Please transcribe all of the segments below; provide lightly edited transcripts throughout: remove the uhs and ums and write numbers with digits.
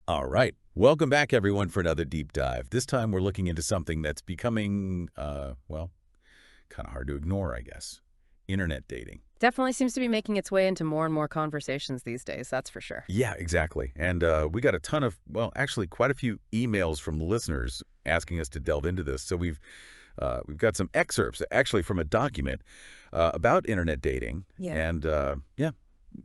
All right. Welcome back, everyone, for another deep dive. This time we're looking into something that's becoming, well, kind of hard to ignore, I guess. Internet dating. Definitely seems to be making its way into more and more conversations these days, that's for sure. Yeah, exactly. And we got a ton of, well, actually quite a few emails from the listeners asking us to delve into this. So we've got some excerpts, actually, from a document about internet dating. Yeah. And, yeah,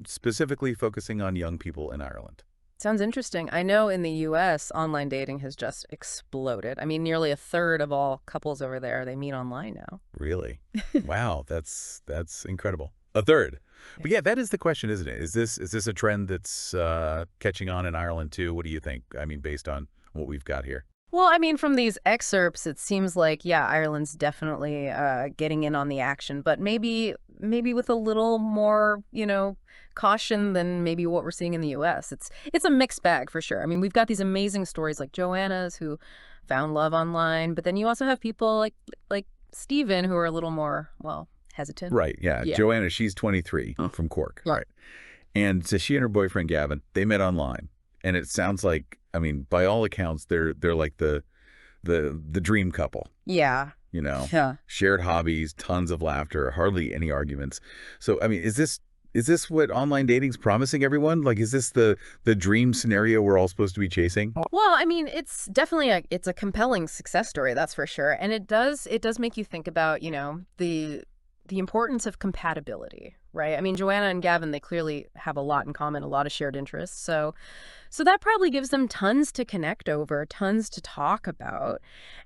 specifically focusing on young people in Ireland. Sounds interesting. I know in the US, online dating has just exploded. I mean, nearly a third of all couples over there, they meet online now. Really? Wow, that's incredible. A third. But yeah, that is the question, isn't it? Is this a trend that's catching on in Ireland too? What do you think? I mean, based on what we've got here. Well, I mean, from these excerpts, it seems like, yeah, Ireland's definitely getting in on the action, but maybe with a little more, caution than maybe what we're seeing in the US. It's a mixed bag for sure. I mean, we've got these amazing stories like Joanna's who found love online, but then you also have people like Stephen who are a little more, well, hesitant. Right, yeah. Yeah. Joanna, she's 23 from Cork. Yeah. Right. And so she and her boyfriend Gavin, they met online. And it sounds like, I mean, by all accounts, they're like the dream couple. Yeah. Yeah. Shared hobbies, tons of laughter, hardly any arguments. So, I mean, is this what online dating's promising everyone? Like, is this the dream scenario we're all supposed to be chasing? Well, I mean, it's definitely a compelling success story, that's for sure. And it does make you think about, the importance of compatibility, right? I mean, Joanna and Gavin, they clearly have a lot in common, a lot of shared interests. So that probably gives them tons to connect over, tons to talk about.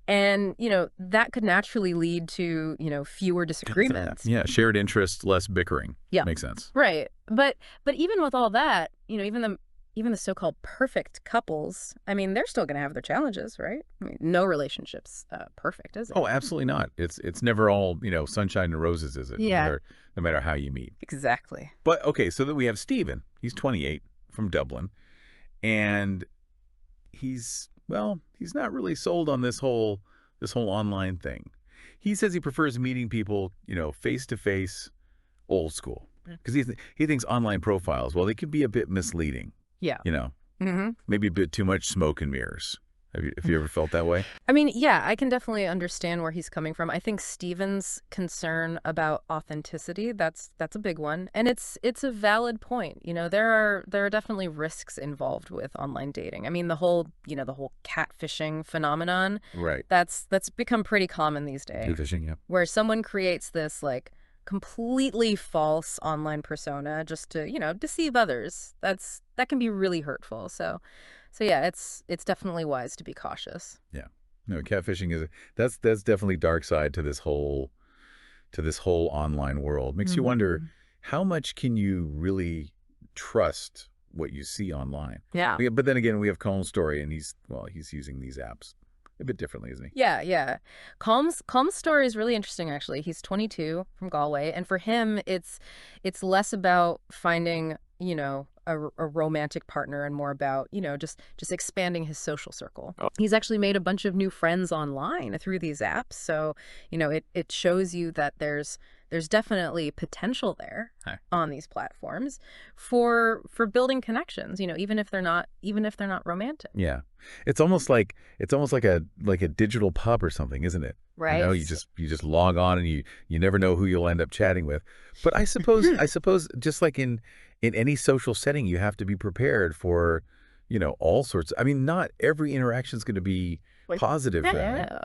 And, that could naturally lead to, fewer disagreements. Yeah, shared interests, less bickering. Yeah. Makes sense. Right. But even with all that, even the so-called perfect couples, I mean, they're still going to have their challenges, right? I mean, no relationship's perfect, is it? Oh, absolutely not. It's never all, sunshine and roses, is it? Yeah. No matter how you meet. Exactly. But, okay, so then we have Stephen. He's 28 from Dublin. And he's not really sold on this whole online thing. He says he prefers meeting people, face to face, old school. Because he thinks online profiles, well, they can be a bit misleading. Yeah. Maybe a bit too much smoke and mirrors. Have you ever felt that way? I mean, yeah, I can definitely understand where he's coming from. I think Steven's concern about authenticity, that's a big one. And it's a valid point. There are definitely risks involved with online dating. I mean, the whole catfishing phenomenon. Right. That's become pretty common these days. Catfishing, yeah. Where someone creates this completely false online persona just to, deceive others. That can be really hurtful. So yeah, it's definitely wise to be cautious. Yeah. No, catfishing that's definitely dark side to this whole online world. Makes you wonder, how much can you really trust what you see online? Yeah. But then again, we have Cole's story, and he's using these apps a bit differently, isn't he? Yeah. Calm's story is really interesting, actually. He's 22 from Galway, and for him, it's less about finding, a romantic partner and more about, just expanding his social circle. Oh. He's actually made a bunch of new friends online through these apps. So, it shows you that there's definitely potential there on these platforms for building connections, even if they're not romantic. Yeah. It's almost like a digital pub or something, isn't it? Right. You just log on and you never know who you'll end up chatting with. But I suppose just like in any social setting, you have to be prepared for, all sorts. I mean, not every interaction is going to be positive.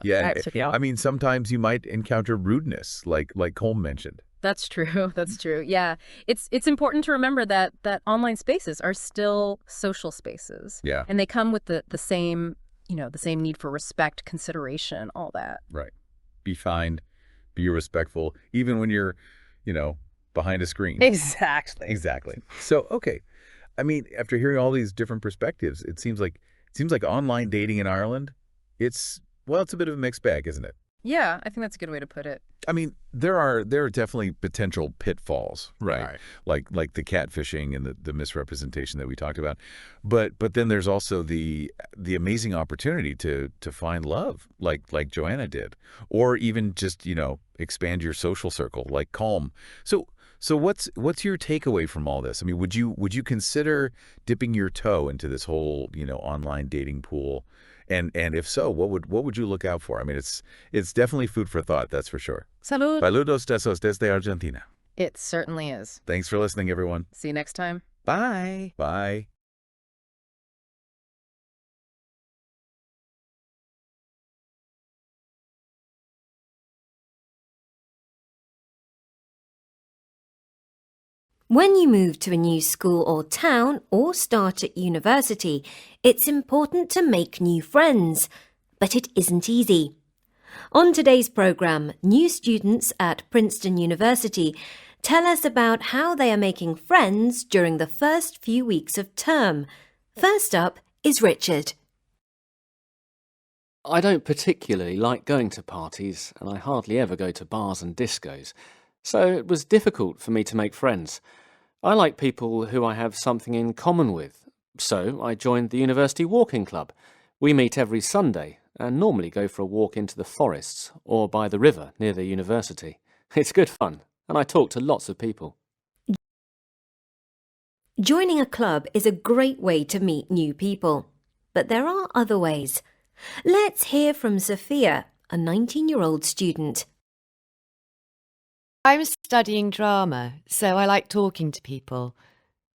Yeah. I mean, sometimes you might encounter rudeness, like Cole mentioned. That's true. That's true. Yeah. It's important to remember that online spaces are still social spaces. Yeah. And they come with the same, the same need for respect, consideration, all that. Right. Be kind, be respectful, even when you're, behind a screen. Exactly. So, okay. I mean, after hearing all these different perspectives, it seems like online dating in Ireland, it's a bit of a mixed bag, isn't it? Yeah, I think that's a good way to put it. I mean, there are definitely potential pitfalls, right? Like the catfishing and the misrepresentation that we talked about. But then there's also the amazing opportunity to find love, like Joanna did, or even just, expand your social circle like Calm. So So what's your takeaway from all this? I mean, would you consider dipping your toe into this whole, online dating pool? And if so, what would you look out for? I mean, it's definitely food for thought, that's for sure. Salud. Saludos tesos desde Argentina. It certainly is. Thanks for listening, everyone. See you next time. Bye. Bye. When you move to a new school or town or start at university, it's important to make new friends. But it isn't easy. On today's programme, new students at Princeton University tell us about how they are making friends during the first few weeks of term. First up is Richard. I don't particularly like going to parties, and I hardly ever go to bars and discos, so it was difficult for me to make friends. I like people who I have something in common with, so I joined the University Walking Club. We meet every Sunday and normally go for a walk into the forests or by the river near the university. It's good fun, and I talk to lots of people. Joining a club is a great way to meet new people, but there are other ways. Let's hear from Sophia, a 19-year-old student. I'm studying drama, so I like talking to people.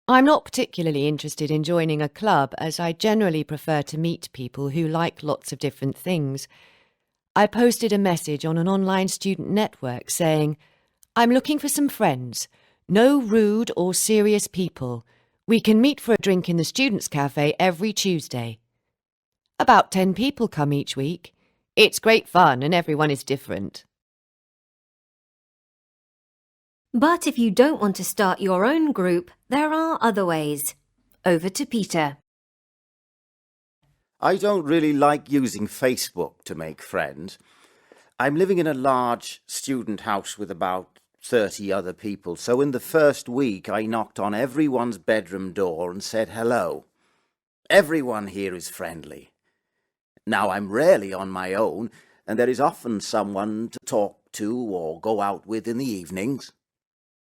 I'm not particularly interested in joining a club, as I generally prefer to meet people who like lots of different things. I posted a message on an online student network saying, "I'm looking for some friends. No rude or serious people. We can meet for a drink in the Students' Cafe every Tuesday." About 10 people come each week. It's great fun and everyone is different. But if you don't want to start your own group, there are other ways. Over to Peter. I don't really like using Facebook to make friends. I'm living in a large student house with about 30 other people, so in the first week I knocked on everyone's bedroom door and said hello. Everyone here is friendly. Now I'm rarely on my own, and there is often someone to talk to or go out with in the evenings.